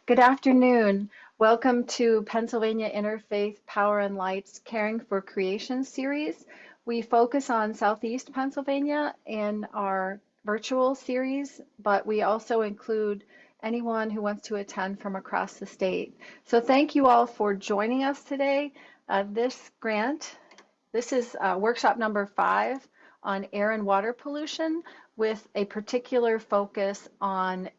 Good afternoon. Welcome to Pennsylvania Interfaith Power and Light's Caring for Creation series. We focus on Southeast Pennsylvania in our virtual series, but we also include anyone who wants to attend from across the state. So thank you all for joining us today. This is workshop number 5 on air and water pollution with a particular focus on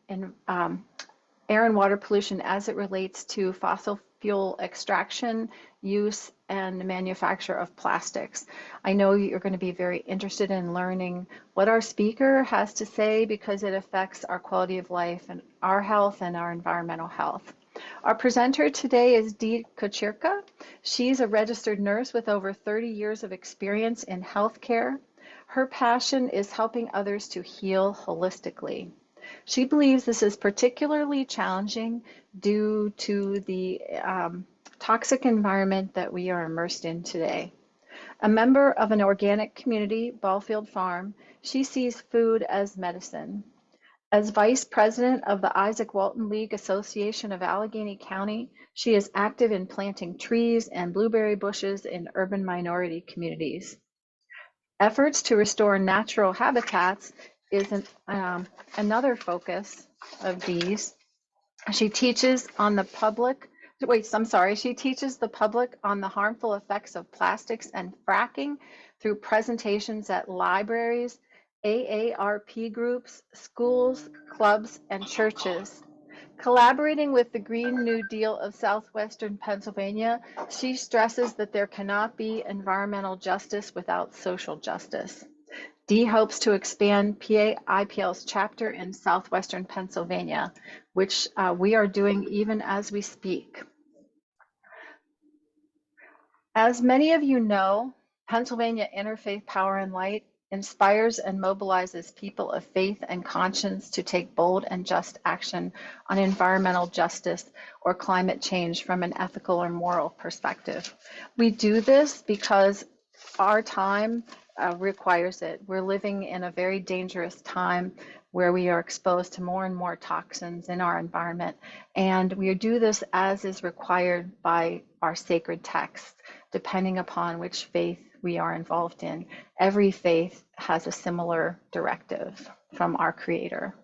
air and water pollution as it relates to fossil fuel extraction, use, and manufacture of plastics. I know you're going to be very interested in learning what our speaker has to say because it affects our quality of life and our health and our environmental health. Our presenter today is Kochirka. She's a registered nurse with over 30 years of experience in healthcare. Her passion is helping others to heal holistically. She believes this is particularly challenging due to the toxic environment that we are immersed in today. A member of an organic community, Ballfield Farm, she sees food as medicine. As vice president of the Izaak Walton League Association of Allegheny County, she is active in planting trees and blueberry bushes in urban minority communities. Efforts to restore natural habitats is another focus of these. She teaches the public on the harmful effects of plastics and fracking through presentations at libraries, AARP groups, schools, clubs, and churches. Collaborating with the Green New Deal of Southwestern Pennsylvania, she stresses that there cannot be environmental justice without social justice. Dee hopes to expand PA IPL's chapter in Southwestern Pennsylvania, which we are doing even as we speak. As many of you know, Pennsylvania Interfaith Power and Light inspires and mobilizes people of faith and conscience to take bold and just action on environmental justice or climate change from an ethical or moral perspective. We do this because our time requires it. We're living in a very dangerous time where we are exposed to more and more toxins in our environment. And we do this as is required by our sacred texts, depending upon which faith we are involved in. Every faith has a similar directive from our Creator.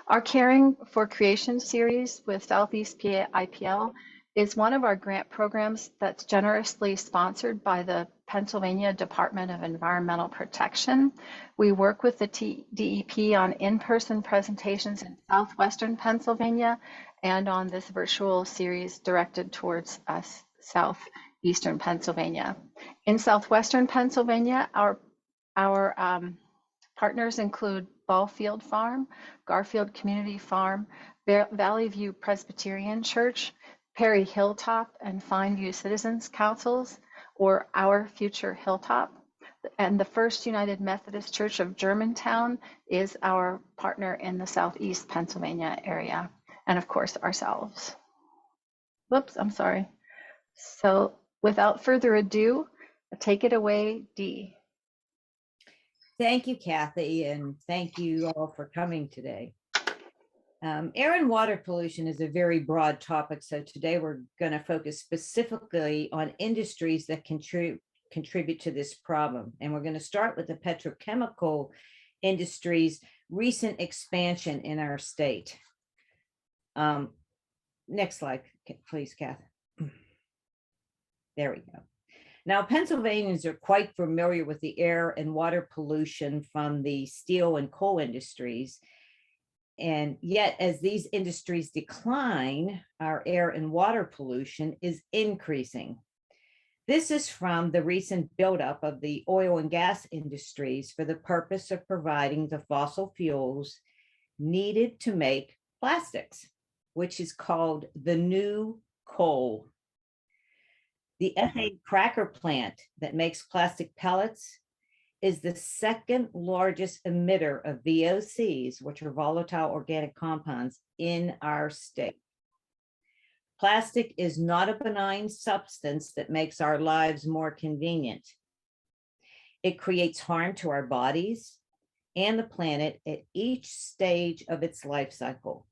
Our Caring for Creation series with Southeast PA IPL is one of our grant programs that's generously sponsored by the Pennsylvania Department of Environmental Protection. We work with the DEP on in-person presentations in Southwestern Pennsylvania and on this virtual series directed towards us, Southeastern Pennsylvania. In Southwestern Pennsylvania, our partners include Ballfield Farm, Garfield Community Farm, Valley View Presbyterian Church, Perry Hilltop and Fine View Citizens Councils, or Our Future Hilltop. And the First United Methodist Church of Germantown is our partner in the Southeast Pennsylvania area. And of course, ourselves. Whoops, I'm sorry. So without further ado, take it away, Dee. Thank you, Kathy, and thank you all for coming today. Air and water pollution is a very broad topic, so today we're going to focus specifically on industries that contribute to this problem. And we're going to start with the petrochemical industry's recent expansion in our state. Next slide, please, Kath. There we go. Now, Pennsylvanians are quite familiar with the air and water pollution from the steel and coal industries. And yet, as these industries decline, our air and water pollution is increasing. This is from the recent buildup of the oil and gas industries for the purpose of providing the fossil fuels needed to make plastics, which is called the new coal. The ethane cracker plant that makes plastic pellets is the second largest emitter of VOCs, which are volatile organic compounds, in our state. Plastic is not a benign substance that makes our lives more convenient. It creates harm to our bodies and the planet at each stage of its life cycle.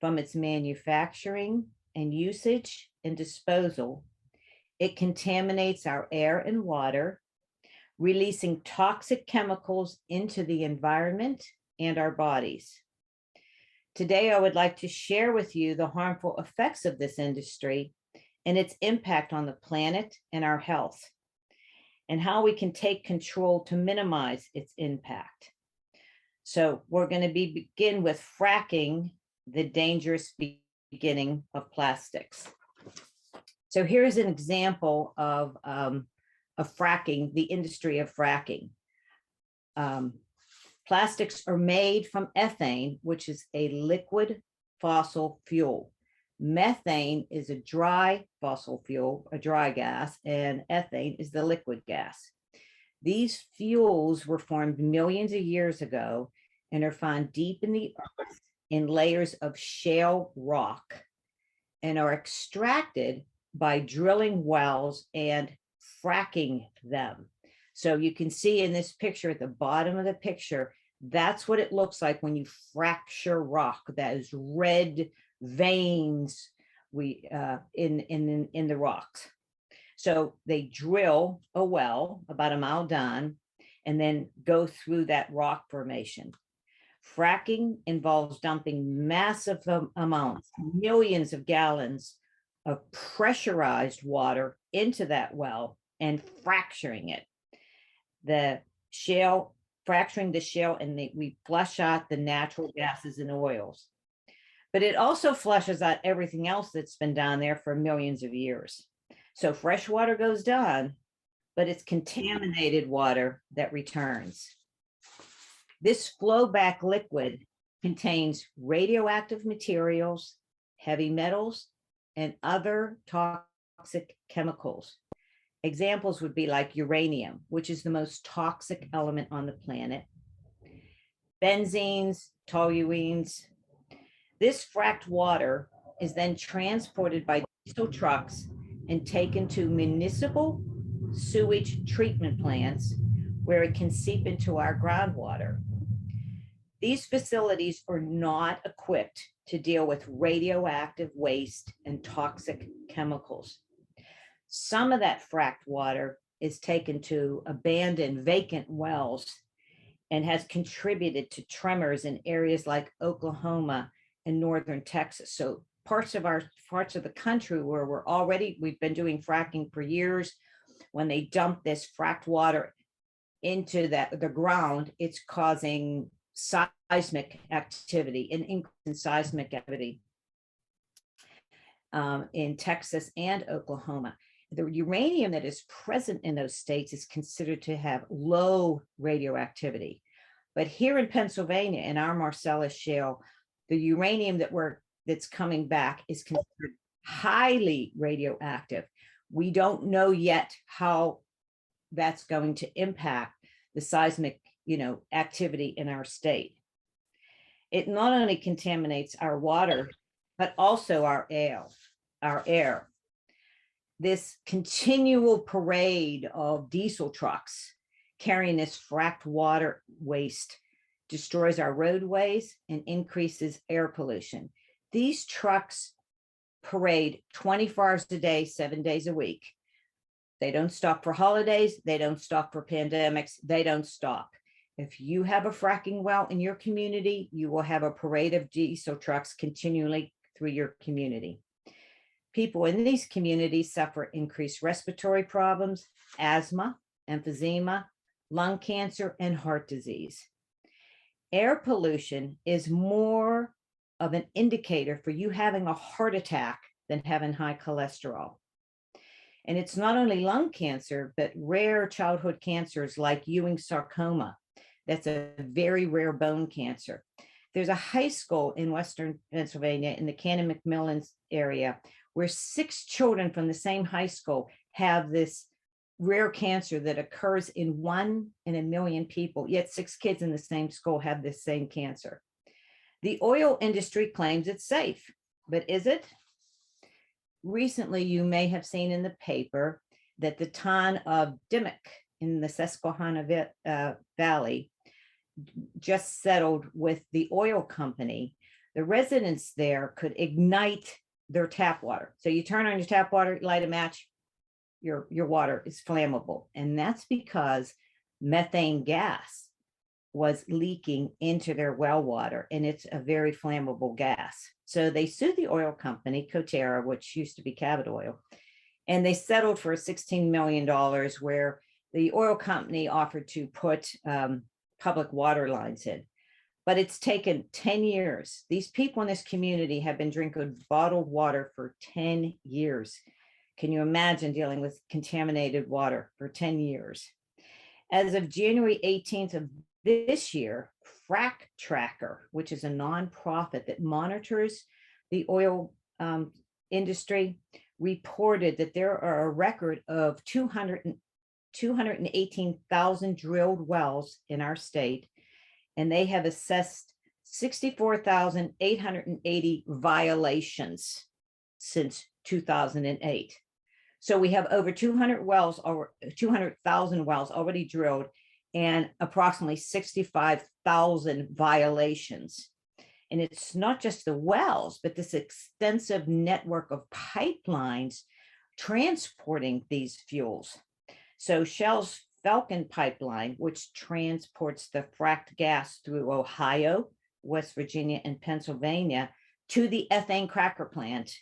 from its manufacturing and usage and disposal, it contaminates our air and water, releasing toxic chemicals into the environment and our bodies. Today, I would like to share with you the harmful effects of this industry and its impact on the planet and our health, and how we can take control to minimize its impact. So we're going to begin with fracking, the dangerous beginning of plastics. So here's an example of fracking, the industry of fracking. Plastics are made from ethane, which is a liquid fossil fuel. Methane is a dry fossil fuel, a dry gas, and ethane is the liquid gas. These fuels were formed millions of years ago and are found deep in the earth in layers of shale rock and are extracted by drilling wells and fracking them. So you can see in this picture at the bottom of the picture, that's what it looks like when you fracture rock. That is red veins in the rocks. So they drill a well about a mile down and then go through that rock formation. Fracking involves dumping massive amounts, millions of gallons of pressurized water into that well and fracturing it. The shale, fracturing the shale, and we flush out the natural gases and oils. But it also flushes out everything else that's been down there for millions of years. So fresh water goes down, but it's contaminated water that returns. This flowback liquid contains radioactive materials, heavy metals, and other toxic chemicals. Examples would be like uranium, which is the most toxic element on the planet, benzenes, toluenes. This fracked water is then transported by diesel trucks and taken to municipal sewage treatment plants where it can seep into our groundwater. These facilities are not equipped to deal with radioactive waste and toxic chemicals. Some of that fracked water is taken to abandoned vacant wells and has contributed to tremors in areas like Oklahoma and northern Texas. So parts of the country where we've been doing fracking for years, when they dump this fracked water into the ground, it's causing seismic activity, an increase in seismic activity in Texas and Oklahoma. The uranium that is present in those states is considered to have low radioactivity. But here in Pennsylvania, in our Marcellus Shale, the uranium that's coming back is considered highly radioactive. We don't know yet how that's going to impact the seismic, activity in our state. It not only contaminates our water, but also our air. This continual parade of diesel trucks carrying this fracked water waste destroys our roadways and increases air pollution. These trucks parade 24 hours a day, 7 days a week. They don't stop for holidays. They don't stop for pandemics. They don't stop. If you have a fracking well in your community, you will have a parade of diesel trucks continually through your community. People in these communities suffer increased respiratory problems, asthma, emphysema, lung cancer, and heart disease. Air pollution is more of an indicator for you having a heart attack than having high cholesterol. And it's not only lung cancer, but rare childhood cancers like Ewing sarcoma. That's a very rare bone cancer. There's a high school in Western Pennsylvania in the Cannon-McMillan area where 6 children from the same high school have this rare cancer that occurs in 1 in a million people, yet 6 kids in the same school have this same cancer. The oil industry claims it's safe, but is it? Recently, you may have seen in the paper that the town of Dimmock in the Susquehanna Valley just settled with the oil company the residents there could ignite their tap water. So you turn on your tap water, light a match, your water is flammable. And that's because methane gas was leaking into their well water, and it's a very flammable gas. So they sued the oil company, Kochirka, which used to be Cabot Oil, and they settled for $16 million, where the oil company offered to put public water lines in. But it's taken 10 years. These people in this community have been drinking bottled water for 10 years. Can you imagine dealing with contaminated water for 10 years? As of January 18th of this year, Frack Tracker, which is a nonprofit that monitors the oil industry, reported that there are a record of 218,000 drilled wells in our state, and they have assessed 64,880 violations since 2008. So we have over 200,000 wells already drilled and approximately 65,000 violations. And it's not just the wells, but this extensive network of pipelines transporting these fuels. So Shell's Falcon pipeline, which transports the fracked gas through Ohio, West Virginia, and Pennsylvania to the ethane cracker plant,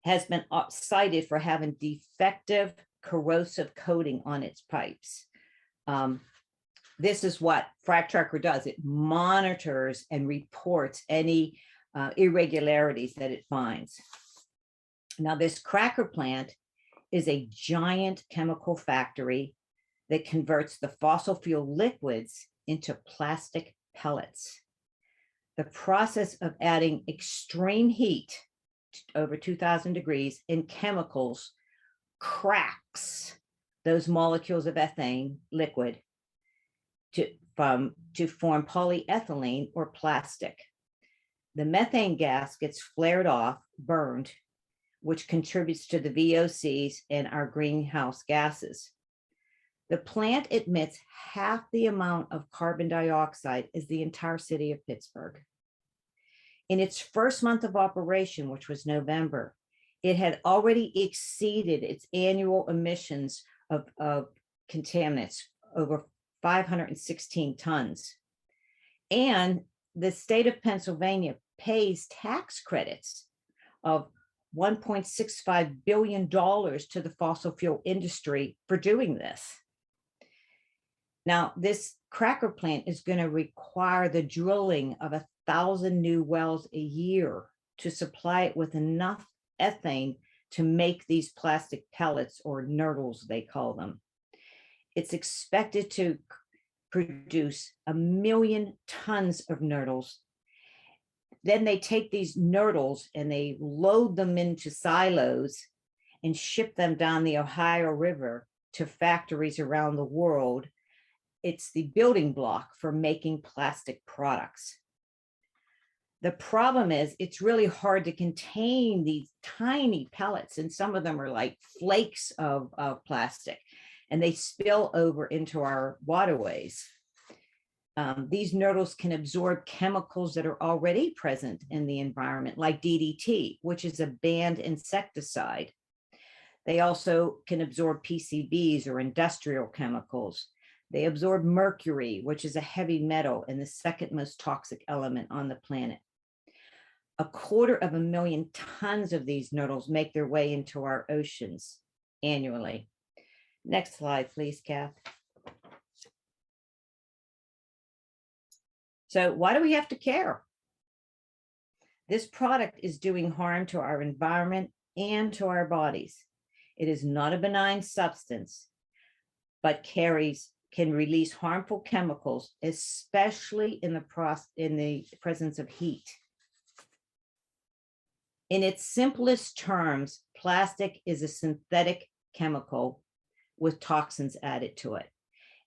has been cited for having defective corrosive coating on its pipes. This is what Frack Tracker does. It monitors and reports any irregularities that it finds. Now, this cracker plant is a giant chemical factory that converts the fossil fuel liquids into plastic pellets. The process of adding extreme heat, over 2,000 degrees, and chemicals cracks those molecules of ethane liquid to form polyethylene or plastic. The methane gas gets flared off, burned, which contributes to the VOCs and our greenhouse gases. The plant emits half the amount of carbon dioxide as the entire city of Pittsburgh. In its first month of operation, which was November, it had already exceeded its annual emissions of contaminants, over 516 tons. And the state of Pennsylvania pays tax credits of $1.65 billion to the fossil fuel industry for doing this. Now, this cracker plant is going to require the drilling of 1,000 new wells a year to supply it with enough ethane to make these plastic pellets, or nurdles, they call them. It's expected to produce 1 million tons of nurdles. Then they take these nurdles and they load them into silos and ship them down the Ohio River to factories around the world. It's the building block for making plastic products. The problem is it's really hard to contain these tiny pellets, and some of them are like flakes of plastic, and they spill over into our waterways. These nurdles can absorb chemicals that are already present in the environment, like DDT, which is a banned insecticide. They also can absorb PCBs, or industrial chemicals. They absorb mercury, which is a heavy metal and the second most toxic element on the planet. 250,000 tons of these nurdles make their way into our oceans annually. Next slide, please, Kath. So why do we have to care? This product is doing harm to our environment and to our bodies. It is not a benign substance, but can release harmful chemicals, especially in the presence of heat. In its simplest terms, plastic is a synthetic chemical with toxins added to it.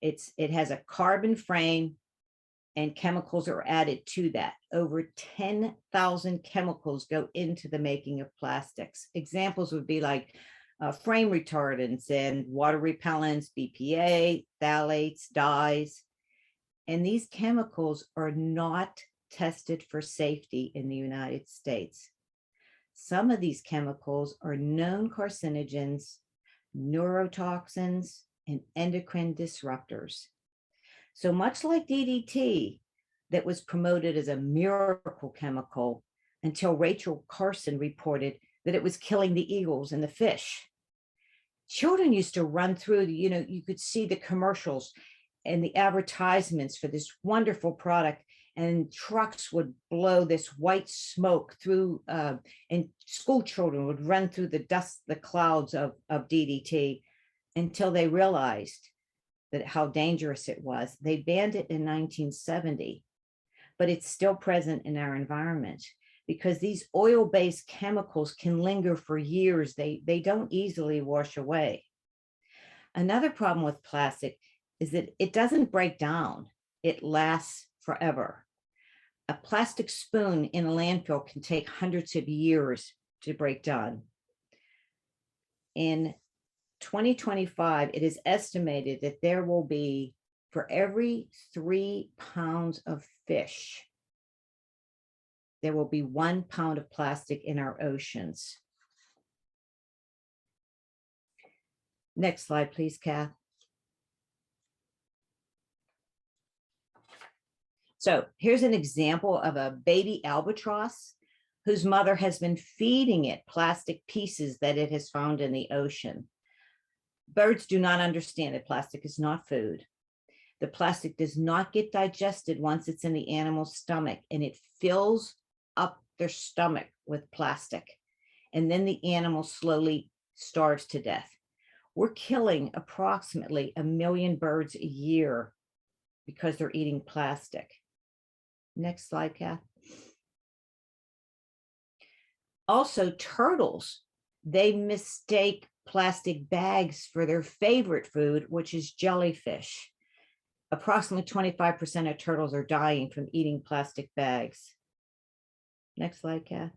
It has a carbon frame, and chemicals are added to that. Over 10,000 chemicals go into the making of plastics. Examples would be like frame retardants and water repellents, BPA, phthalates, dyes. And these chemicals are not tested for safety in the United States. Some of these chemicals are known carcinogens, neurotoxins, and endocrine disruptors. So much like DDT, that was promoted as a miracle chemical until Rachel Carson reported that it was killing the eagles and the fish. Children used to run through, you could see the commercials and the advertisements for this wonderful product, and trucks would blow this white smoke through, and school children would run through the dust, the clouds of DDT, until they realized that how dangerous it was. They banned it in 1970, but it's still present in our environment because these oil-based chemicals can linger for years. They don't easily wash away. Another problem with plastic is that it doesn't break down. It lasts forever. A plastic spoon in a landfill can take hundreds of years to break down. In 2025, it is estimated that there will be, for every 3 pounds of fish, there will be 1 pound of plastic in our oceans. Next slide, please, Kath. So here's an example of a baby albatross whose mother has been feeding it plastic pieces that it has found in the ocean. Birds do not understand that plastic is not food. The plastic does not get digested once it's in the animal's stomach, and it fills up their stomach with plastic. And then the animal slowly starves to death. We're killing approximately 1 million birds a year because they're eating plastic. Next slide, Kath. Also, turtles, they mistake plastic bags for their favorite food, which is jellyfish. Approximately 25% of turtles are dying from eating plastic bags. Next slide, Kath.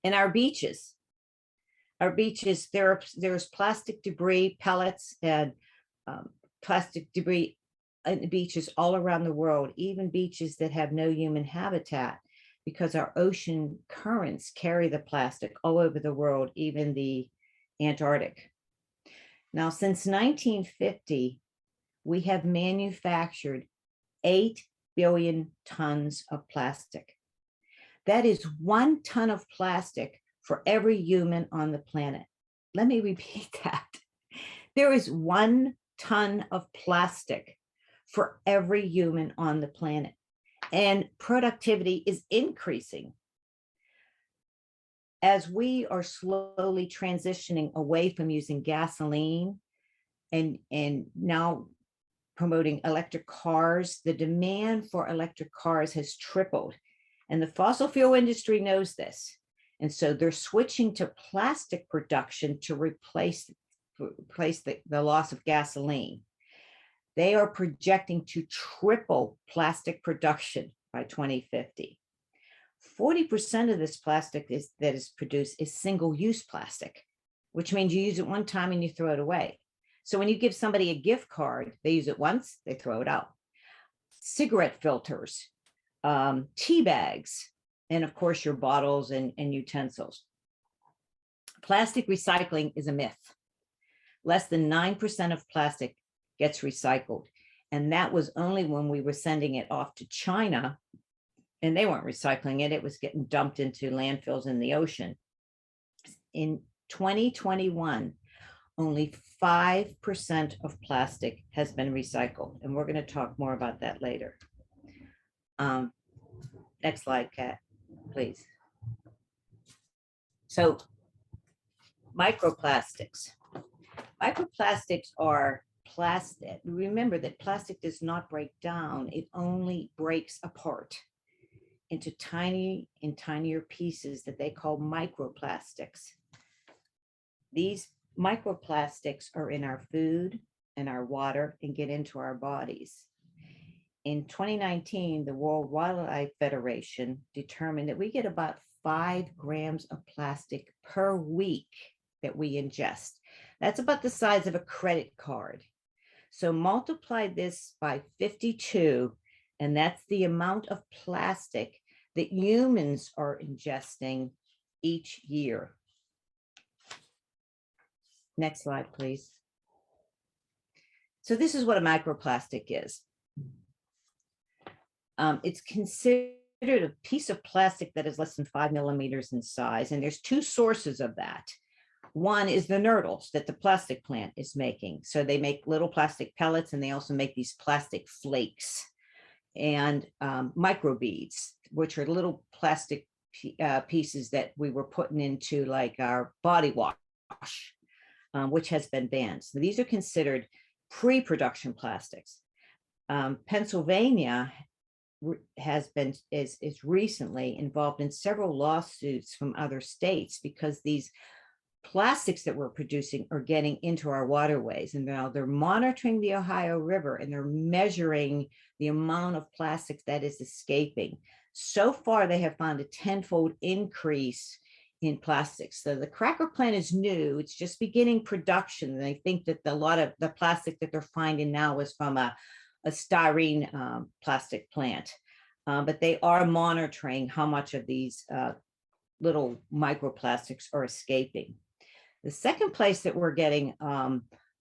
And our beaches, there's plastic debris, pellets, and plastic debris in beaches all around the world, even beaches that have no human habitat, because our ocean currents carry the plastic all over the world, even the Antarctic. Now, since 1950, we have manufactured 8 billion tons of plastic. That is 1 ton of plastic for every human on the planet. Let me repeat that. There is 1 ton of plastic for every human on the planet, and productivity is increasing. As we are slowly transitioning away from using gasoline and now promoting electric cars, the demand for electric cars has tripled. And the fossil fuel industry knows this. And so they're switching to plastic production to replace the loss of gasoline. They are projecting to triple plastic production by 2050. 40% of this plastic that is produced is single-use plastic, which means you use it one time and you throw it away. So when you give somebody a gift card, they use it once, they throw it out. Cigarette filters, tea bags, and of course your bottles and utensils. Plastic recycling is a myth. Less than 9% of plastic gets recycled. And that was only when we were sending it off to China, and they weren't recycling it. It was getting dumped into landfills in the ocean. In 2021, only 5% of plastic has been recycled. And we're going to talk more about that later. Next slide, Kat, please. So microplastics. Microplastics are plastic. Remember that plastic does not break down. It only breaks apart into tiny and tinier pieces that they call microplastics. These microplastics are in our food and our water and get into our bodies. In 2019, the World Wildlife Federation determined that we get about 5 grams of plastic per week that we ingest. That's about the size of a credit card. So multiply this by 52, and that's the amount of plastic that humans are ingesting each year. Next slide, please. So this is what a microplastic is. It's considered a piece of plastic that is less than 5 millimeters in size, and there's two sources of that. One is the nurdles that the plastic plant is making. So they make little plastic pellets, and they also make these plastic flakes and microbeads, which are little plastic pieces that we were putting into like our body wash, which has been banned. So these are considered pre-production plastics. Pennsylvania is recently involved in several lawsuits from other states because these plastics that we're producing are getting into our waterways, and now they're monitoring the Ohio River and they're measuring the amount of plastics that is escaping. So far, they have found a 10-fold increase in plastics. So the cracker plant is new, it's just beginning production. And I think that a lot of the plastic that they're finding now is from a styrene plastic plant. But they are monitoring how much of these little microplastics are escaping. The second place that we're getting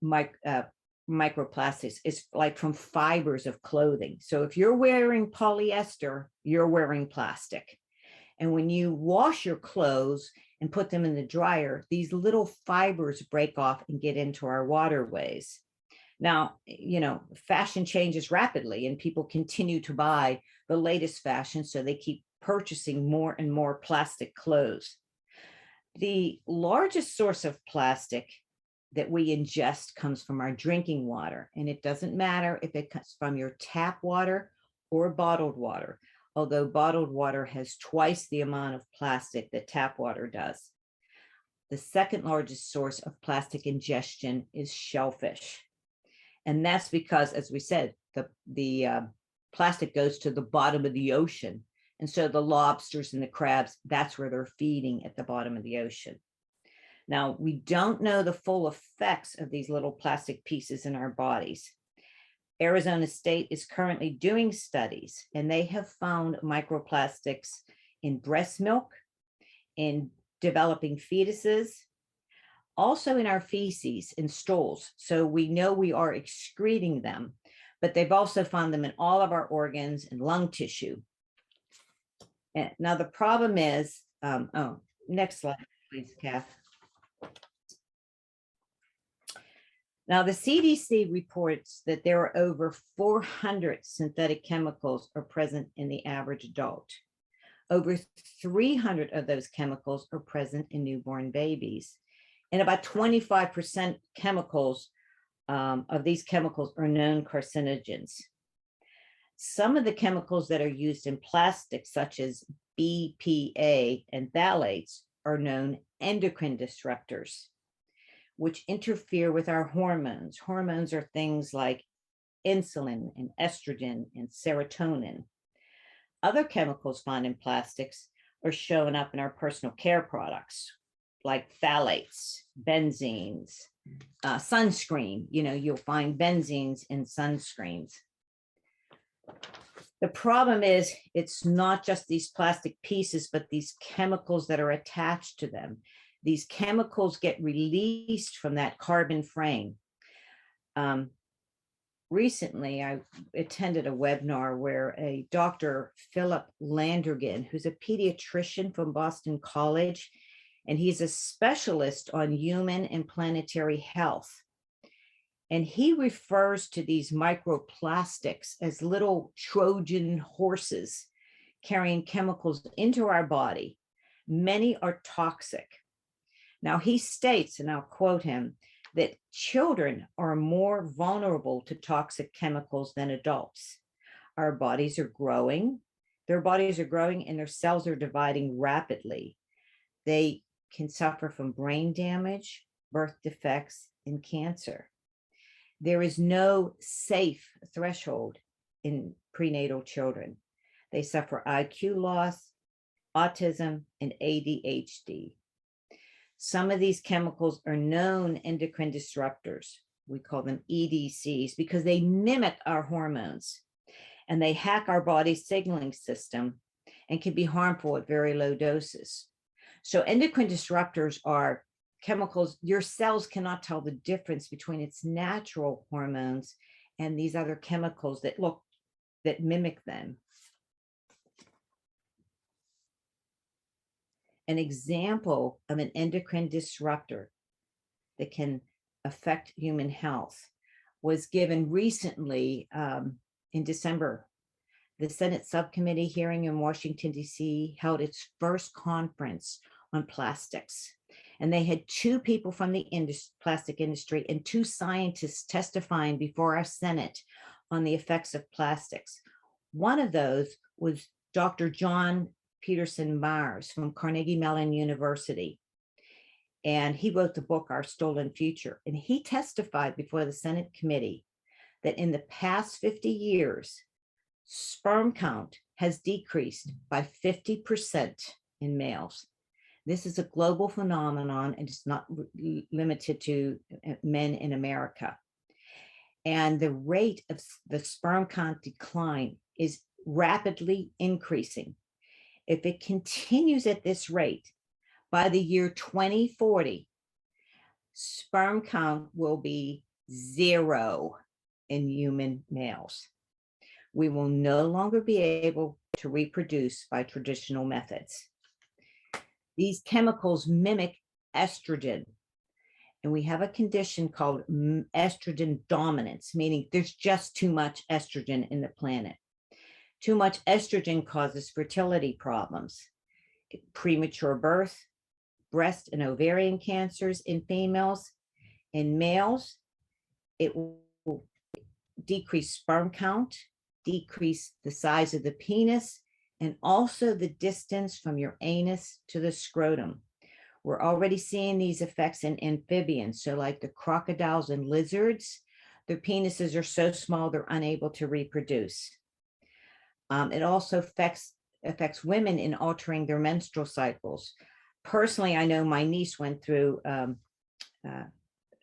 microplastics is like from fibers of clothing. So if you're wearing polyester, you're wearing plastic. And when you wash your clothes and put them in the dryer, these little fibers break off and get into our waterways. Now, you know, fashion changes rapidly and people continue to buy the latest fashion, so they keep purchasing more and more plastic clothes. The largest source of plastic that we ingest comes from our drinking water, and it doesn't matter if it comes from your tap water or bottled water, although bottled water has twice the amount of plastic that tap water does. The second largest source of plastic ingestion is shellfish. And that's because, as we said, the plastic goes to the bottom of the ocean. And so the lobsters and the crabs, that's where they're feeding, at the bottom of the ocean. Now, we don't know the full effects of these little plastic pieces in our bodies. Arizona State is currently doing studies, and they have found microplastics in breast milk, in developing fetuses, also in our feces and stools. So we know we are excreting them, but they've also found them in all of our organs and lung tissue. And now the problem is, next slide, please, Kath. Now the CDC reports that there are over 400 synthetic chemicals are present in the average adult. Over 300 of those chemicals are present in newborn babies. And about 25% of these chemicals are known carcinogens. Some of the chemicals that are used in plastics, such as BPA and phthalates, are known endocrine disruptors, which interfere with our hormones. Hormones are things like insulin and estrogen and serotonin. Other chemicals found in plastics are showing up in our personal care products, like phthalates, benzenes, sunscreen. You know, you'll find benzenes in sunscreens. The problem is, it's not just these plastic pieces, but these chemicals that are attached to them. These chemicals get released from that carbon frame. Recently, I attended a webinar where a Dr. Philip Landrigan, who's a pediatrician from Boston College, and he's a specialist on human and planetary health. And he refers to these microplastics as little Trojan horses carrying chemicals into our body. Many are toxic. Now, he states, and I'll quote him, that children are more vulnerable to toxic chemicals than adults. Our bodies are growing, their bodies are growing, and their cells are dividing rapidly. They can suffer from brain damage, birth defects, and cancer. There is no safe threshold in prenatal children. They suffer IQ loss, autism, and ADHD. Some of these chemicals are known endocrine disruptors. we call them EDCs, because they mimic our hormones and they hack our body's signaling system and can be harmful at very low doses. So endocrine disruptors are chemicals. Your cells cannot tell the difference between its natural hormones and these other chemicals that mimic them. An example of an endocrine disruptor that can affect human health was given recently in December. The Senate subcommittee hearing in Washington, D.C. held its first conference on plastics. And they had two people from the plastic industry and two scientists testifying before our Senate on the effects of plastics. One of those was Dr. John Peterson Myers from Carnegie Mellon University. And he wrote the book, Our Stolen Future. And he testified before the Senate committee that in the past 50 years, sperm count has decreased by 50% in males. This is a global phenomenon, and it's not limited to men in America. And the rate of the sperm count decline is rapidly increasing. If it continues at this rate, by the year 2040, sperm count will be 0 in human males. We will no longer be able to reproduce by traditional methods. These chemicals mimic estrogen, and we have a condition called estrogen dominance, meaning there's just too much estrogen in the planet. Too much estrogen causes fertility problems, premature birth, breast and ovarian cancers in females. In males, it will decrease sperm count, decrease the size of the penis, and also the distance from your anus to the scrotum. We're already seeing these effects in amphibians. So like the crocodiles and lizards, their penises are so small, they're unable to reproduce. It also affects women in altering their menstrual cycles. Personally, I know my niece went through,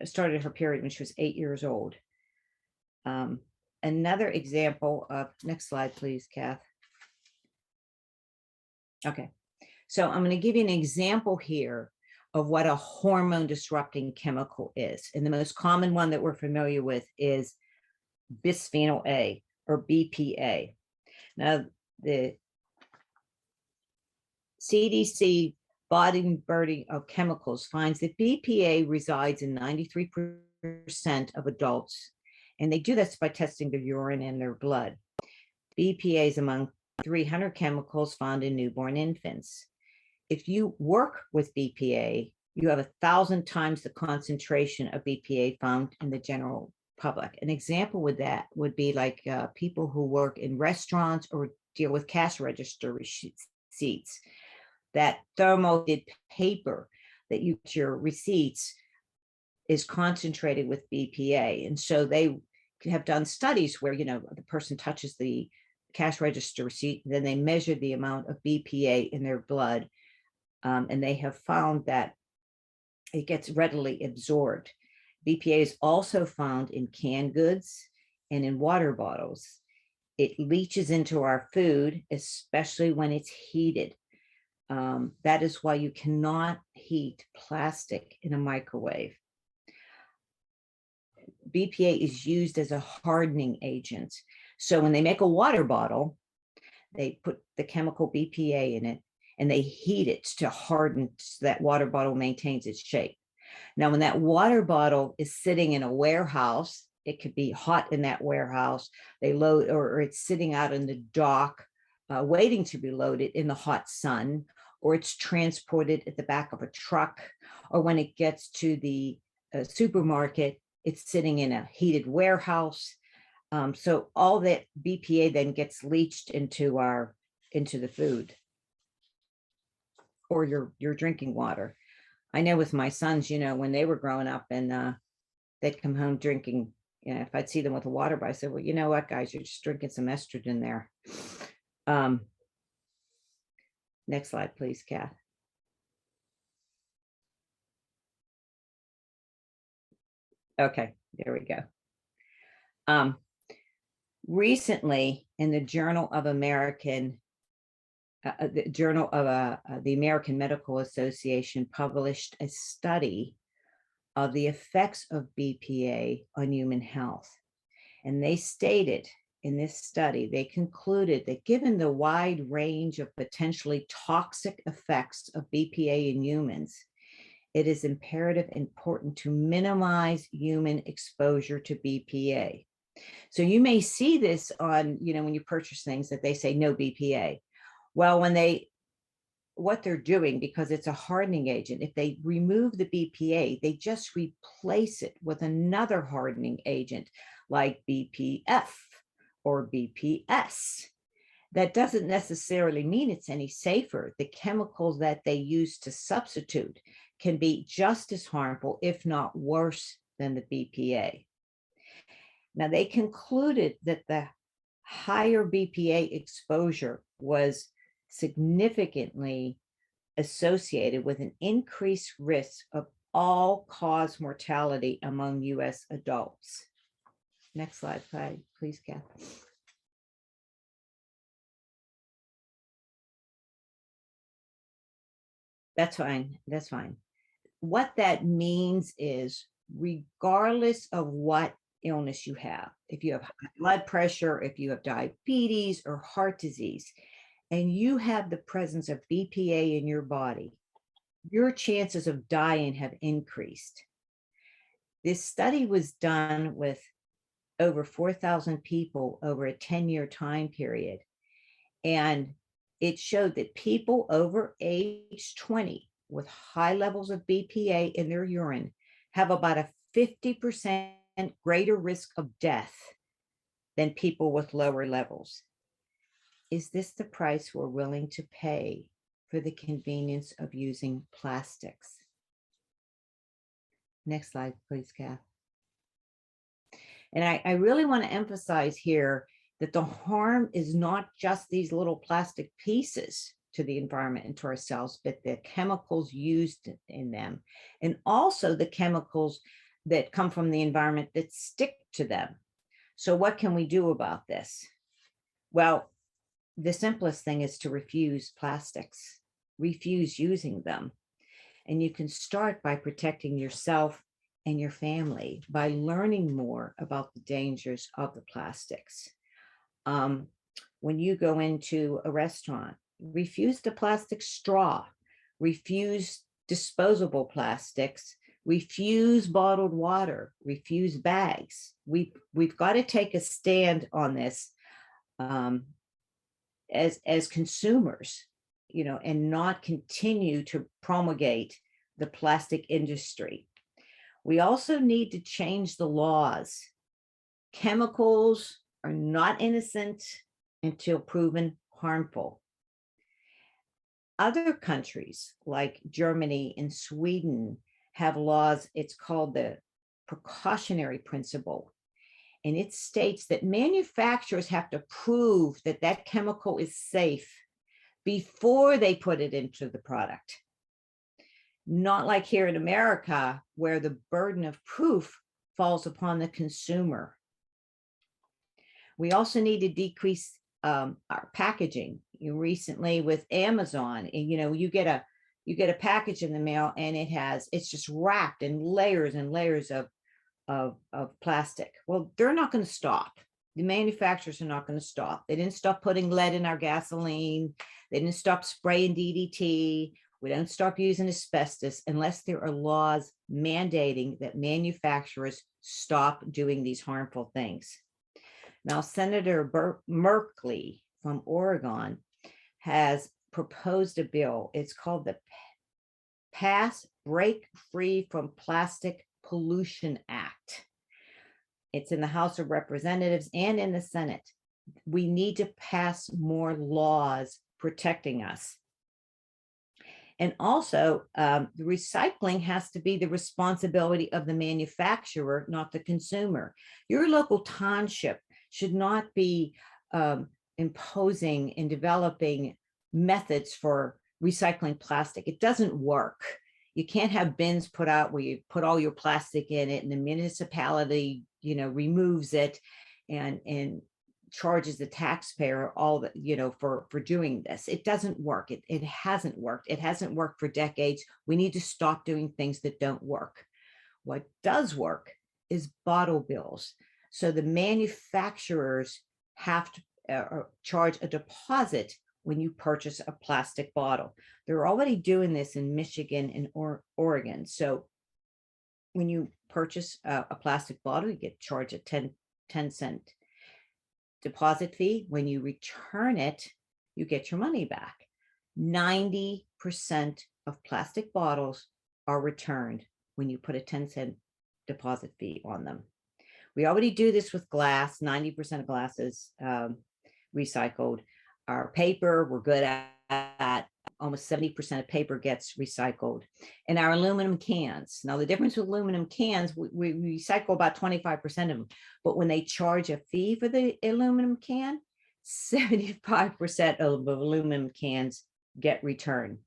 started her period when she was 8 years old. Another example of, next slide, please, Kath. Okay, so I'm going to give you an example here of what a hormone disrupting chemical is. And the most common one that we're familiar with is bisphenol A, or BPA. Now, the CDC body burden of chemicals finds that BPA resides in 93% of adults, and they do this by testing their urine and their blood. BPA is among 300 chemicals found in newborn infants. If you work with BPA, you have 1,000 times the concentration of BPA found in the general public. An example with that would be like people who work in restaurants or deal with cash register receipts. That thermoformed paper that you get your receipts is concentrated with BPA. And so they have done studies where, the person touches the cash register receipt, then they measure the amount of BPA in their blood, and they have found that it gets readily absorbed. BPA is also found in canned goods and in water bottles. It leaches into our food, especially when it's heated. That is why you cannot heat plastic in a microwave. BPA is used as a hardening agent. So when they make a water bottle, they put the chemical BPA in it and they heat it to harden so that water bottle maintains its shape. Now, when that water bottle is sitting in a warehouse, it could be hot in that warehouse, they load, or it's sitting out in the dock, waiting to be loaded in the hot sun, or it's transported at the back of a truck, or when it gets to the supermarket, it's sitting in a heated warehouse. So all that BPA then gets leached into the food or your drinking water. I know with my sons, when they were growing up and they'd come home drinking, if I'd see them with a water bottle, I said, well, you know what, guys, you're just drinking some estrogen there. Next slide, please, Kath. Okay, There we go. Recently, in the Journal of American, the American Medical Association published a study of the effects of BPA on human health. And they stated in this study, they concluded that given the wide range of potentially toxic effects of BPA in humans, it is imperative important to minimize human exposure to BPA. So you may see this on, when you purchase things that they say no BPA. Well, what they're doing, because it's a hardening agent, if they remove the BPA, they just replace it with another hardening agent like BPF or BPS. That doesn't necessarily mean it's any safer. The chemicals that they use to substitute can be just as harmful, if not worse, than the BPA. Now, they concluded that the higher BPA exposure was significantly associated with an increased risk of all-cause mortality among U.S. adults. Next slide, please, Kath. That's fine. That's fine. What that means is, regardless of what illness you have, if you have high blood pressure, if you have diabetes or heart disease, and you have the presence of BPA in your body, your chances of dying have increased. This study was done with over 4,000 people over a 10-year time period. And it showed that people over age 20 with high levels of BPA in their urine have about a 50% greater risk of death than people with lower levels. Is this the price we're willing to pay for the convenience of using plastics? Next slide, please, Kath. And I really want to emphasize here that the harm is not just these little plastic pieces to the environment and to our cells, but the chemicals used in them, and also the chemicals that come from the environment that stick to them. So what can we do about this? Well, the simplest thing is to refuse plastics, refuse using them. And you can start by protecting yourself and your family by learning more about the dangers of the plastics. When you go into a restaurant, refuse the plastic straw, refuse disposable plastics, refuse bottled water, refuse bags. We've got to take a stand on this as consumers, and not continue to promulgate the plastic industry. We also need to change the laws. Chemicals are not innocent until proven harmful. Other countries like Germany and Sweden have laws. It's called the precautionary principle. And it states that manufacturers have to prove that that chemical is safe before they put it into the product. Not like here in America, where the burden of proof falls upon the consumer. We also need to decrease our packaging. Recently with Amazon, and you get a package in the mail, and it's just wrapped in layers and layers of plastic. Well, they're not going to stop. The manufacturers are not going to stop. They didn't stop putting lead in our gasoline. They didn't stop spraying DDT. We don't stop using asbestos unless there are laws mandating that manufacturers stop doing these harmful things. Now, Senator Merkley from Oregon has proposed a bill. It's called the Pass Break Free from Plastic Pollution Act. It's in the House of Representatives and in the Senate. We need to pass more laws protecting us. And also, the recycling has to be the responsibility of the manufacturer, not the consumer. Your local township should not be imposing and developing methods for recycling plastic. It doesn't work. You can't have bins put out where you put all your plastic in it and the municipality, removes it and charges the taxpayer all the, for doing this. It doesn't work. It hasn't worked. It hasn't worked for decades. We need to stop doing things that don't work. What does work is bottle bills. So the manufacturers have to charge a deposit when you purchase a plastic bottle. They're already doing this in Michigan and Oregon. So when you purchase a plastic bottle, you get charged a 10-cent deposit fee. When you return it, you get your money back. 90% of plastic bottles are returned when you put a 10-cent deposit fee on them. We already do this with glass. 90% of glass is recycled. Our paper, we're good at. Almost 70% of paper gets recycled. And our aluminum cans. Now, the difference with aluminum cans, we recycle about 25% of them. But when they charge a fee for the aluminum can, 75% of aluminum cans get returned.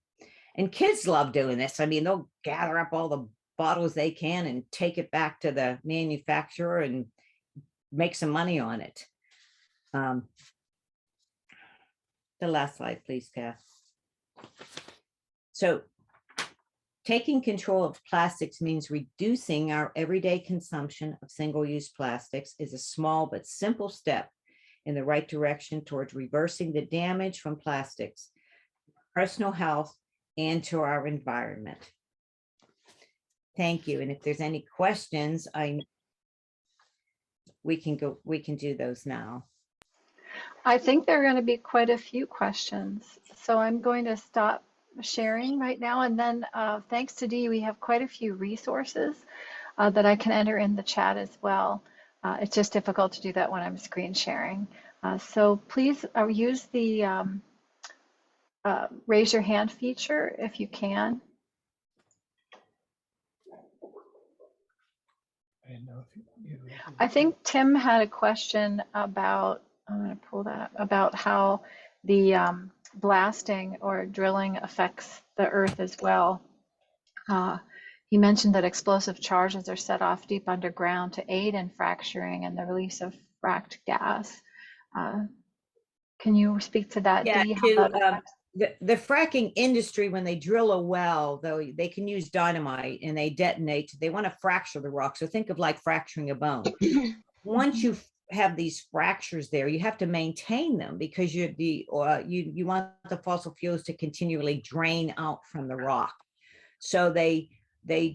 And kids love doing this. I mean, they'll gather up all the bottles they can and take it back to the manufacturer and make some money on it. The last slide, please, Kath. So taking control of plastics means reducing our everyday consumption of single-use plastics is a small but simple step in the right direction towards reversing the damage from plastics, personal health, and to our environment. Thank you. And if there's any questions, we can do those now. I think there are going to be quite a few questions. So I'm going to stop sharing right now. And then thanks to Dee, we have quite a few resources that I can enter in the chat as well. It's just difficult to do that when I'm screen sharing. So please use the raise your hand feature if you can. I think Tim had a question about, I'm going to pull that up, about how the blasting or drilling affects the earth as well. He mentioned that explosive charges are set off deep underground to aid in fracturing and the release of fracked gas. Can you speak to that, Yeah, Dee? How that affects? The fracking industry, when they drill a well, though, they can use dynamite and they detonate. They want to fracture the rock. So think of like fracturing a bone. Once you have these fractures there, you have to maintain them because you want the fossil fuels to continually drain out from the rock. So they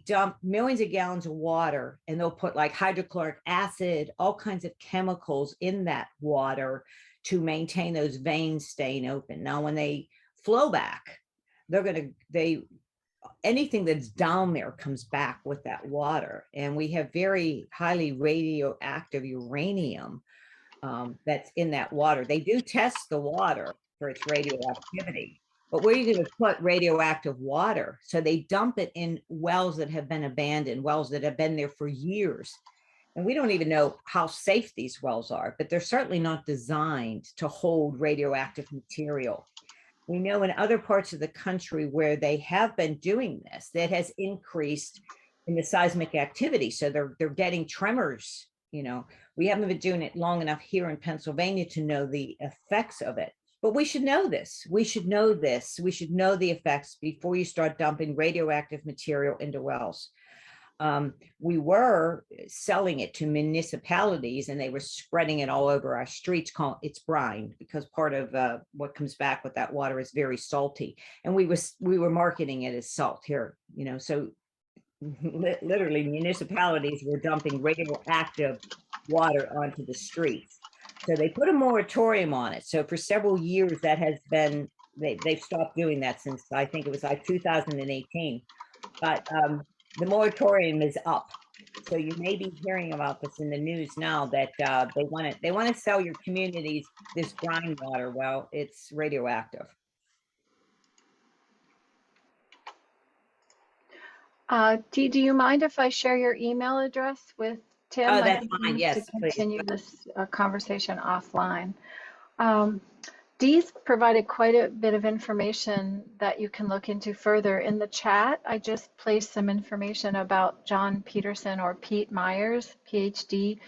dump millions of gallons of water and they'll put like hydrochloric acid, all kinds of chemicals in that water to maintain those veins staying open. Now, when they flow back, anything that's down there comes back with that water. And we have very highly radioactive uranium that's in that water. They do test the water for its radioactivity, but where are you going to put radioactive water? So they dump it in wells that have been abandoned, wells that have been there for years. And we don't even know how safe these wells are, but they're certainly not designed to hold radioactive material. We know in other parts of the country where they have been doing this, that has increased in the seismic activity. So they're getting tremors. We haven't been doing it long enough here in Pennsylvania to know the effects of it. But we should know this. We should know this. We should know the effects before you start dumping radioactive material into wells. We were selling it to municipalities and they were spreading it all over our streets. It's brine because part of what comes back with that water is very salty. And we were marketing it as salt here, so literally municipalities were dumping radioactive water onto the streets. So they put a moratorium on it. So for several years that has been, they've stopped doing that since I think it was like 2018. But the moratorium is up. So you may be hearing about this in the news now that they want to sell your communities this brine water. Well, it's radioactive. Dee, do you mind if I share your email address with Tim? Oh, that's fine. Yes, to continue please. this conversation offline. Dee's provided quite a bit of information that you can look into further. In the chat, I just placed some information about John Peterson, or Pete Myers, PhD,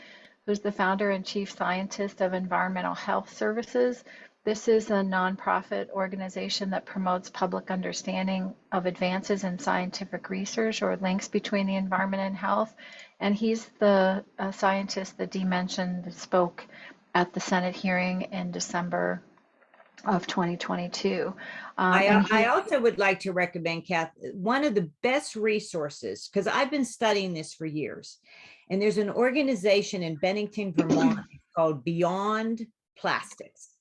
who's the founder and chief scientist of Environmental Health Services. This is a nonprofit organization that promotes public understanding of advances in scientific research or links between the environment and health. And he's the scientist that Dee mentioned that spoke at the Senate hearing in December of 2022. I also would like to recommend, Kath, one of the best resources, because I've been studying this for years, and there's an organization in Bennington, Vermont called Beyond Plastics.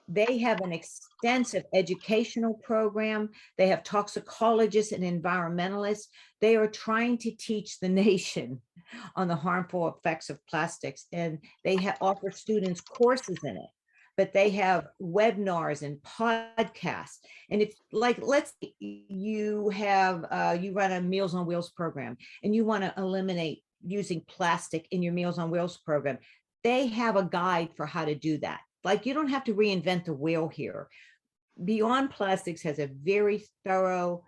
They have an extensive educational program. They have toxicologists and environmentalists. They are trying to teach the nation on the harmful effects of plastics, and they offer students courses in it. But they have webinars and podcasts. And if, like, let's say you have, you run a Meals on Wheels program and you want to eliminate using plastic in your Meals on Wheels program, they have a guide for how to do that. Like, you don't have to reinvent the wheel here. Beyond Plastics has a very thorough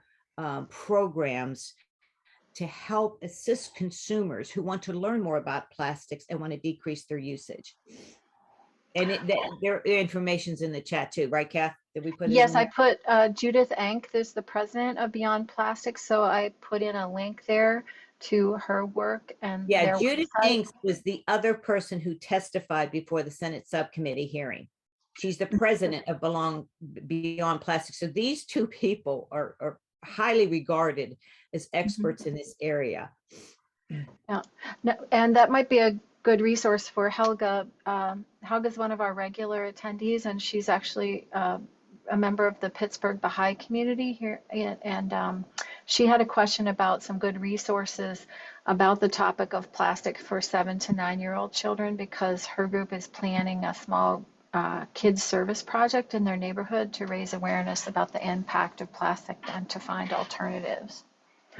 programs to help assist consumers who want to learn more about plastics and want to decrease their usage. And their information's in the chat too, right, Kath? Did we put it Yes, in I there? put Judith Enck is the president of Beyond Plastics, so I put in a link there to her work and Yeah, their Judith website. Inks was the other person who testified before the Senate subcommittee hearing. She's the president of Beyond Plastics. So these two people are highly regarded as experts in this area. Yeah, and that might be a good resource for Helga. Helga's one of our regular attendees, and she's actually a member of the Pittsburgh Baha'i community here. And she had a question about some good resources about the topic of plastic for 7 to 9-year-old children, because her group is planning a small kids service project in their neighborhood to raise awareness about the impact of plastic and to find alternatives.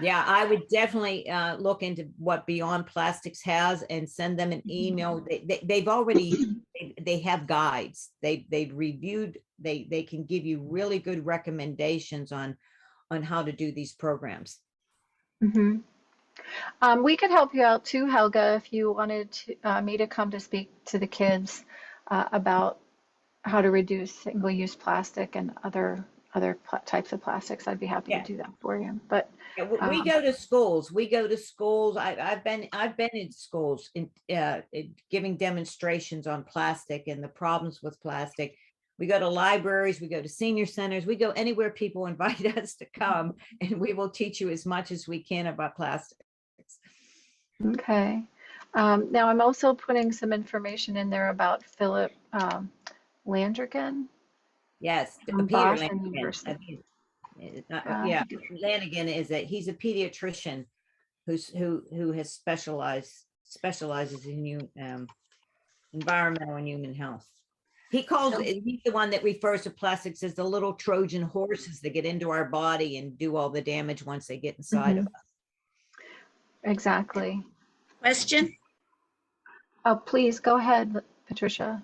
Yeah, I would definitely look into what Beyond Plastics has and send them an email. They've already, they have guides. They've reviewed, they can give you really good recommendations on how to do these programs. Mm-hmm. We could help you out too, Helga, if you wanted me to come to speak to the kids about how to reduce single-use plastic and other types of plastics. I'd be happy to do that for you. But yeah, we go to schools. We go to schools. I've been in schools in giving demonstrations on plastic and the problems with plastic. We go to libraries, we go to senior centers, we go anywhere people invite us to come, and we will teach you as much as we can about plastics. Okay. Now I'm also putting some information in there about Philip Landrigan. Yes, From Peter Boston Lanigan. University. Yeah, Lanigan he's a pediatrician who has specializes in environmental and human health. He's the one that refers to plastics as the little Trojan horses that get into our body and do all the damage once they get inside of us. Exactly. Question? Oh, please go ahead, Patricia.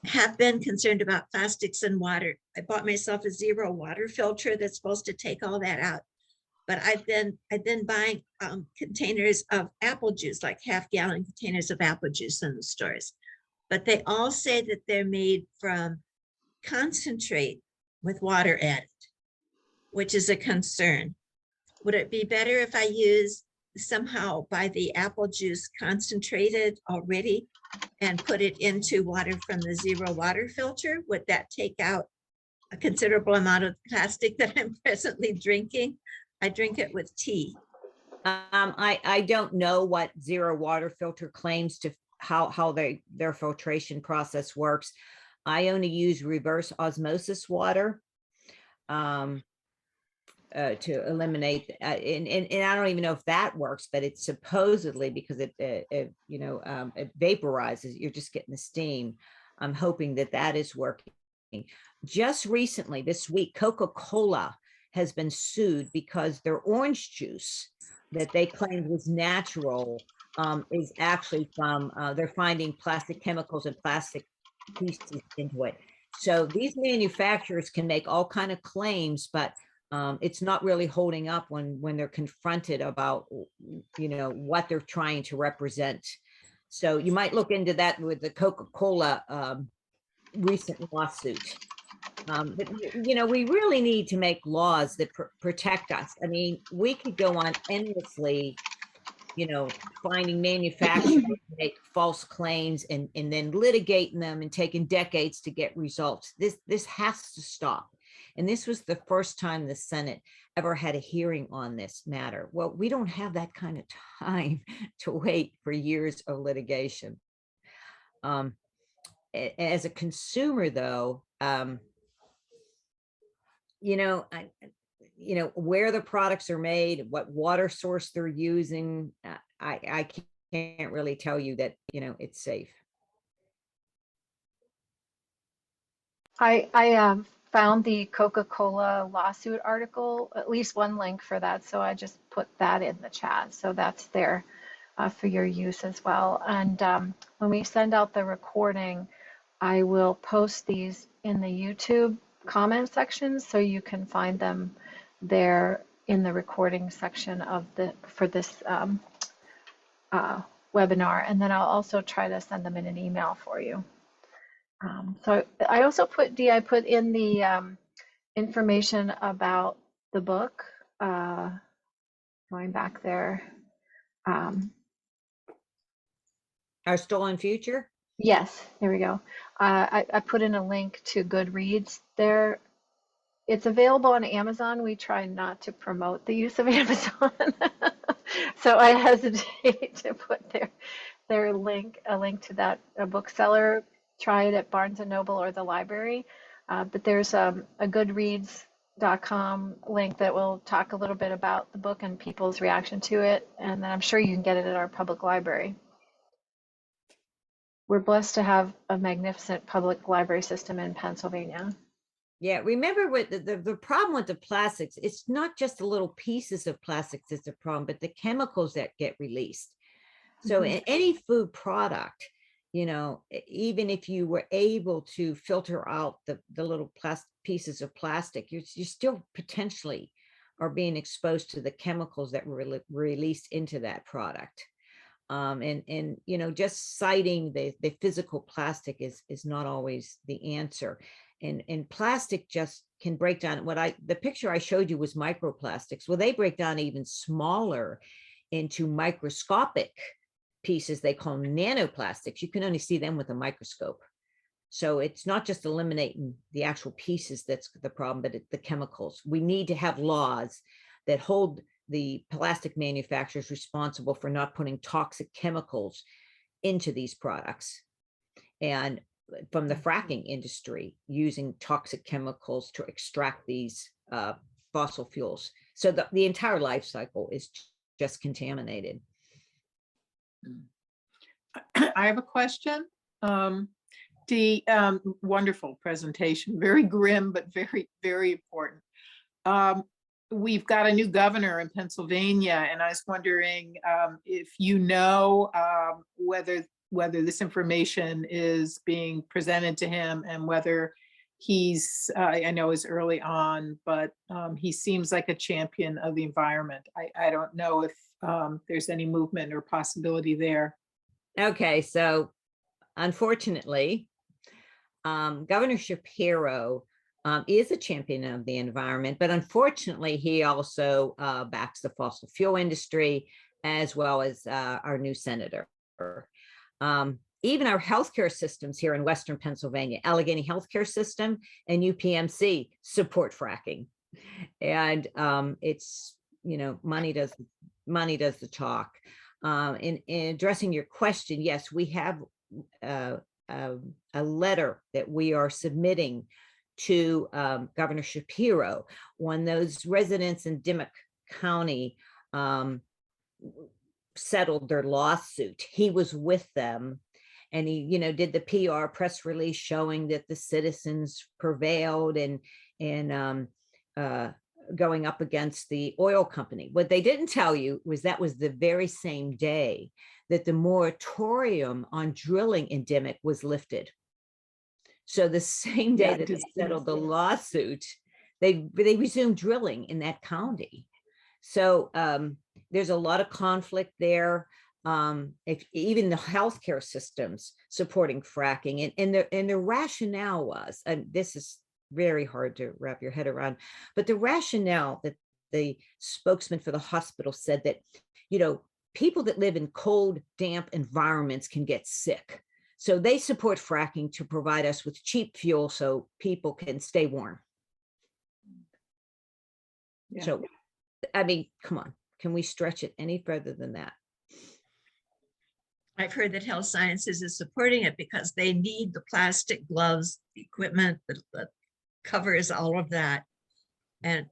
Have been concerned about plastics and water. I bought myself a zero water filter that's supposed to take all that out. But I've been buying containers of apple juice, like half-gallon containers of apple juice in the stores. But they all say that they're made from concentrate with water added, which is a concern. Would it be better if I somehow buy the apple juice concentrated already and put it into water from the zero water filter? Would that take out a considerable amount of plastic that I'm presently drinking? I drink it with tea. I don't know what zero water filter claims to how their filtration process works. I only use reverse osmosis water to eliminate, and I don't even know if that works, but it's supposedly, because it vaporizes, you're just getting the steam. I'm hoping that is working. Just recently, this week, Coca-Cola has been sued because their orange juice that they claimed was natural is actually from, they're finding plastic chemicals and plastic pieces into it. So these manufacturers can make all kind of claims, but it's not really holding up when they're confronted about, what they're trying to represent. So you might look into that with the Coca-Cola recent lawsuit. But we really need to make laws that protect us. I mean, we could go on endlessly, finding manufacturers make false claims and then litigating them and taking decades to get results. This has to stop. And this was the first time the Senate ever had a hearing on this matter. Well, we don't have that kind of time to wait for years of litigation. As a consumer, though, where the products are made, what water source they're using, I can't really tell you that, it's safe. I found the Coca-Cola lawsuit article, at least one link for that, so I just put that in the chat. So that's there for your use as well. And when we send out the recording, I will post these in the YouTube comment section, so you can find them there in the recording section of for this webinar. And then I'll also try to send them in an email for you. So I also put in the information about the book, going back there. Our Stolen Future? Yes, there we go. I put in a link to Goodreads there. It's available on Amazon. We try not to promote the use of Amazon. So I hesitate to put a link to that bookseller. Try it at Barnes and Noble or the library. But there's a Goodreads.com link that will talk a little bit about the book and people's reaction to it. And then I'm sure you can get it at our public library. We're blessed to have a magnificent public library system in Pennsylvania. Yeah, remember what the problem with the plastics, it's not just the little pieces of plastics that's a problem, but the chemicals that get released. So in any food product, even if you were able to filter out the little pieces of plastic, you still potentially are being exposed to the chemicals that were released into that product. And just citing the physical plastic is not always the answer. And plastic just can break down. The picture I showed you was microplastics. Well, they break down even smaller into microscopic pieces. They call them nanoplastics. You can only see them with a microscope. So it's not just eliminating the actual pieces that's the problem, but the chemicals. We need to have laws that hold the plastic manufacturers responsible for not putting toxic chemicals into these products. And from the fracking industry, using toxic chemicals to extract these fossil fuels. So the entire life cycle is just contaminated. I have a question. Wonderful presentation, very grim, but very, very important. We've got a new governor in Pennsylvania, and I was wondering if whether this information is being presented to him and whether he's, I know is early on, but he seems like a champion of the environment. I don't know if there's any movement or possibility there. Okay, so unfortunately, Governor Shapiro is a champion of the environment, but unfortunately, he also backs the fossil fuel industry as well as our new senator. Even our healthcare systems here in Western Pennsylvania, Allegheny healthcare system and UPMC support fracking. And it's, money does the talk. In addressing your question, yes, we have a letter that we are submitting to Governor Shapiro when those residents in Dimmock County settled their lawsuit. He was with them, and he, did the PR press release showing that the citizens prevailed and going up against the oil company. What they didn't tell you was that was the very same day that the moratorium on drilling in Dimock was lifted. So the same day that they settled the lawsuit, they resumed drilling in that county. So there's a lot of conflict there. Even the healthcare systems supporting fracking, and the rationale was, and this is very hard to wrap your head around, but the rationale that the spokesman for the hospital said that, you know, people that live in cold, damp environments can get sick. So they support fracking to provide us with cheap fuel so people can stay warm. Yeah. So, I mean, come on, can we stretch it any further than that? I've heard that Health Sciences is supporting it because they need the plastic gloves, the equipment that covers all of that. And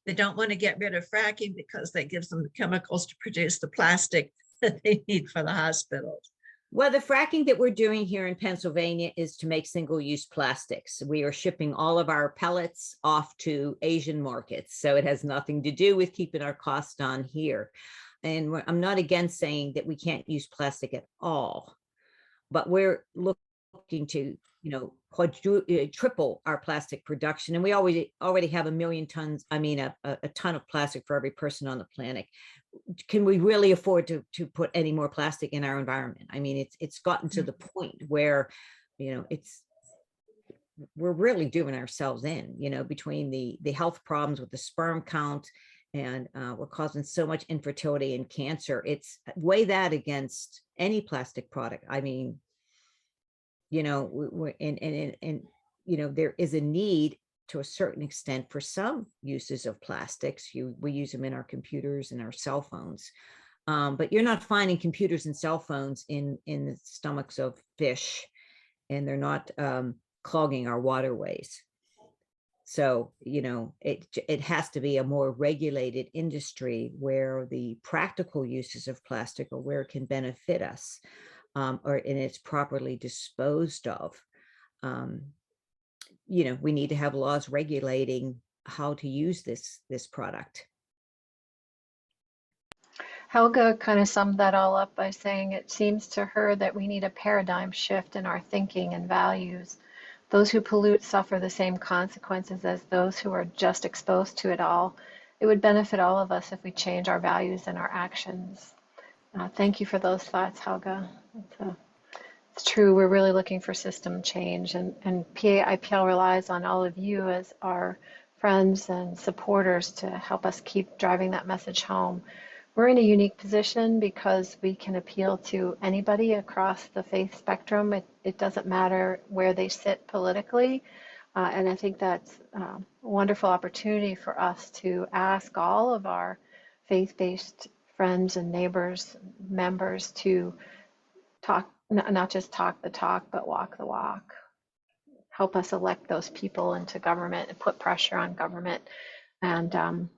they don't want to get rid of fracking because that gives them the chemicals to produce the plastic that they need for the hospitals. Well, the fracking that we're doing here in Pennsylvania is to make single-use plastics. We are shipping all of our pellets off to Asian markets. So it has nothing to do with keeping our costs on here. And I'm not against saying that we can't use plastic at all, but we're looking to, you know, triple our plastic production. And we already have 1 million tons, I mean, a ton of plastic for every person on the planet. Can we really afford to put any more plastic in our environment? I mean, it's gotten to the point where, you know, we're really doing ourselves in, you know, between the health problems with the sperm count, and we're causing so much infertility and cancer. It's weigh that against any plastic product. I mean, you know, we're and you know, there is a need to a certain extent for some uses of plastics. We use them in our computers and our cell phones, but you're not finding computers and cell phones in the stomachs of fish, and they're not clogging our waterways. So, you know, it has to be a more regulated industry where the practical uses of plastic or where it can benefit us, and it's properly disposed of. You know, we need to have laws regulating how to use this product. Helga kind of summed that all up by saying it seems to her that we need a paradigm shift in our thinking and values. Those who pollute suffer the same consequences as those who are just exposed to it all. It would benefit all of us if we change our values and our actions. Thank you for those thoughts, Helga. It's true, we're really looking for system change, and PA IPL relies on all of you as our friends and supporters to help us keep driving that message home. We're in a unique position because we can appeal to anybody across the faith spectrum. It doesn't matter where they sit politically. And I think that's a wonderful opportunity for us to ask all of our faith-based friends and neighbors, members to talk, not just talk the talk, but walk the walk. Help us elect those people into government and put pressure on government, and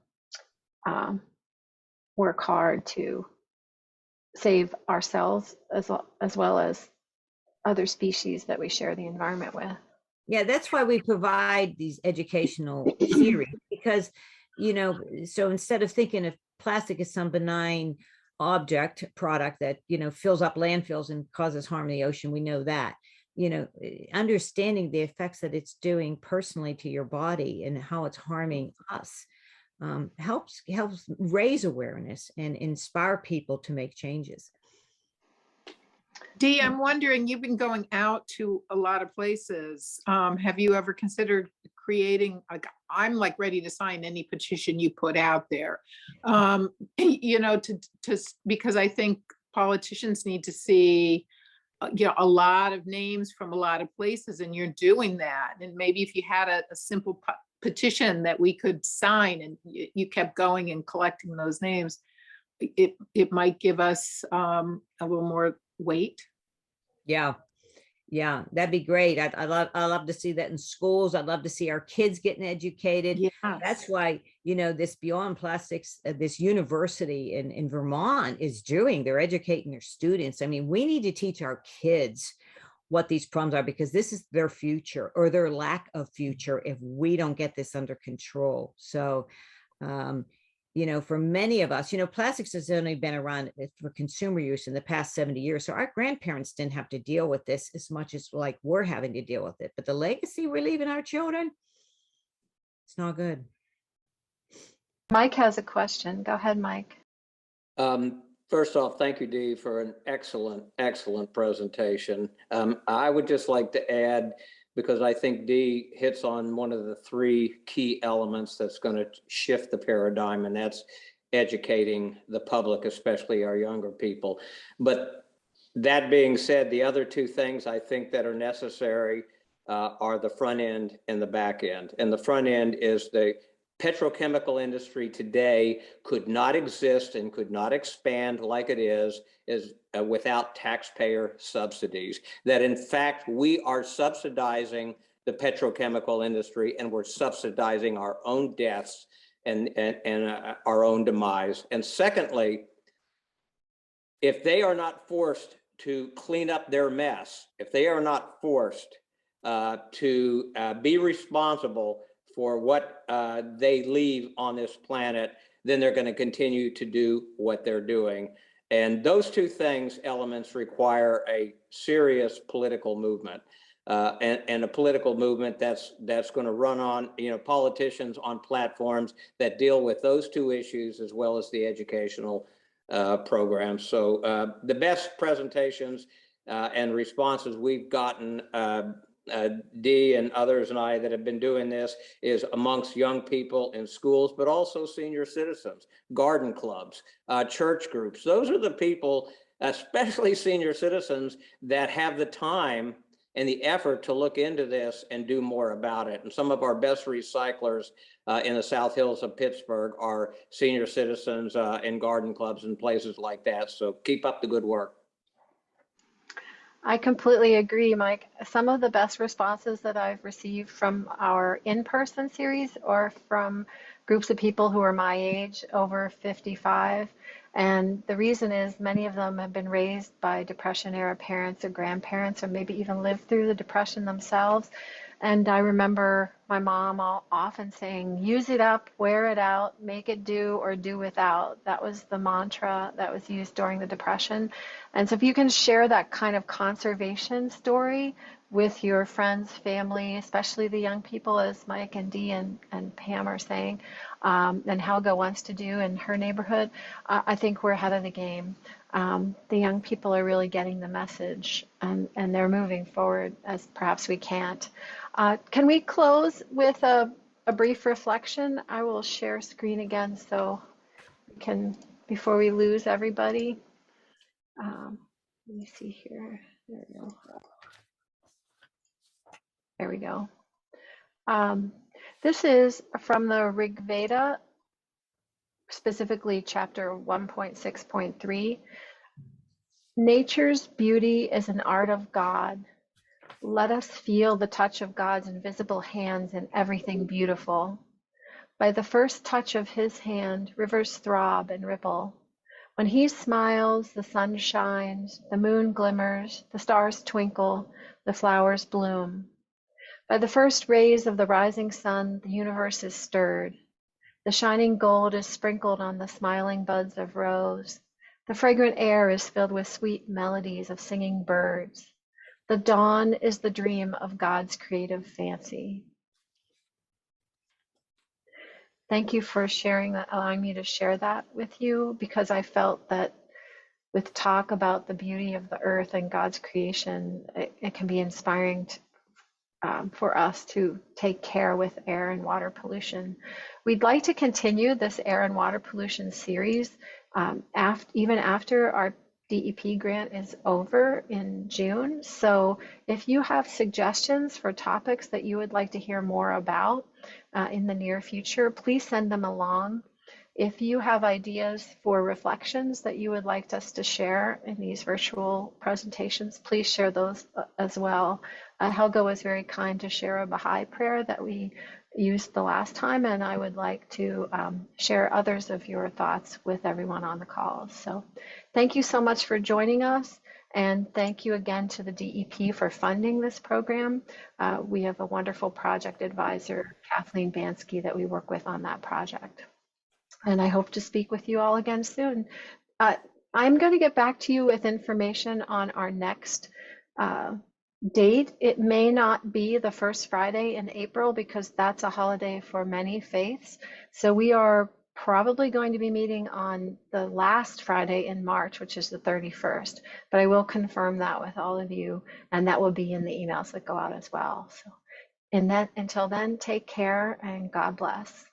work hard to save ourselves as well as other species that we share the environment with. Yeah, that's why we provide these educational series, because, you know, so instead of thinking of plastic as some benign product that, you know, fills up landfills and causes harm in the ocean, we know that, you know, understanding the effects that it's doing personally to your body and how it's harming us helps raise awareness and inspire people to make changes. Dee, I'm wondering, you've been going out to a lot of places. Have you ever considered creating, like, I'm like ready to sign any petition you put out there, you know, because I think politicians need to see, you know, a lot of names from a lot of places, and you're doing that. And maybe if you had a simple petition that we could sign and you kept going and collecting those names, it might give us a little more weight. Yeah, that'd be great. I love to see that in schools. I'd love to see our kids getting educated. Yes. That's why, you know, this Beyond Plastics, this university in Vermont is doing, they're educating their students. I mean, we need to teach our kids what these problems are, because this is their future or their lack of future if we don't get this under control. So, you know, for many of us, you know, plastics has only been around for consumer use in the past 70 years. So our grandparents didn't have to deal with this as much as like we're having to deal with it. But the legacy we're leaving our children, it's not good. Mike has a question. Go ahead, Mike. First off, thank you, Dee, for an excellent presentation. I would just like to add, because I think Dee hits on one of the three key elements that's going to shift the paradigm, and that's educating the public, especially our younger people. But that being said, the other two things I think that are necessary are the front end and the back end. And the front end is the petrochemical industry today could not exist and could not expand like it is without taxpayer subsidies. That in fact, we are subsidizing the petrochemical industry, and we're subsidizing our own deaths and our own demise. And secondly, if they are not forced to clean up their mess, if they are not forced to be responsible for what they leave on this planet, then they're going to continue to do what they're doing. And those two elements require a serious political movement, and a political movement that's going to run on, you know, politicians on platforms that deal with those two issues as well as the educational programs. So the best presentations and responses we've gotten, Dee and others and I that have been doing this, is amongst young people in schools, but also senior citizens, garden clubs, church groups. Those are the people, especially senior citizens, that have the time and the effort to look into this and do more about it. And some of our best recyclers in the South Hills of Pittsburgh are senior citizens in garden clubs and places like that. So keep up the good work. I completely agree, Mike. Some of the best responses that I've received from our in-person series or from groups of people who are my age, over 55. And the reason is many of them have been raised by Depression-era parents or grandparents, or maybe even lived through the Depression themselves. And I remember my mom often saying, use it up, wear it out, make it do or do without. That was the mantra that was used during the Depression. And so if you can share that kind of conservation story with your friends, family, especially the young people, as Mike and Dee and Pam are saying, and Helga wants to do in her neighborhood, I think we're ahead of the game. The young people are really getting the message, and they're moving forward as perhaps we can't. Can we close with a brief reflection? I will share screen again so we can, before we lose everybody. Let me see here. There we go. There we go. This is from the Rig Veda, specifically chapter 1.6.3. Nature's beauty is an art of God. Let us feel the touch of God's invisible hands in everything beautiful. By the first touch of his hand, rivers throb and ripple. When he smiles, the sun shines, the moon glimmers, the stars twinkle, the flowers bloom. By the first rays of the rising sun, the universe is stirred. The shining gold is sprinkled on the smiling buds of rose. The fragrant air is filled with sweet melodies of singing birds. The dawn is the dream of God's creative fancy. Thank you for sharing that, allowing me to share that with you, because I felt that with talk about the beauty of the earth and God's creation, it can be inspiring for us to take care with air and water pollution. We'd like to continue this air and water pollution series even after our DEP grant is over in June. So if you have suggestions for topics that you would like to hear more about in the near future, please send them along. If you have ideas for reflections that you would like us to share in these virtual presentations, please share those as well. Helga was very kind to share a Baha'i prayer that we used the last time, and I would like to share others of your thoughts with everyone on the call. So thank you so much for joining us, And thank you again to the DEP for funding this program. We have a wonderful project advisor, Kathleen Bansky, that we work with on that project. And I hope to speak with you all again soon. I'm going to get back to you with information on our next date. It may not be the first Friday in April because that's a holiday for many faiths. So we are probably going to be meeting on the last Friday in March, which is the 31st. But I will confirm that with all of you, and that will be in the emails that go out as well. So until then, take care and God bless.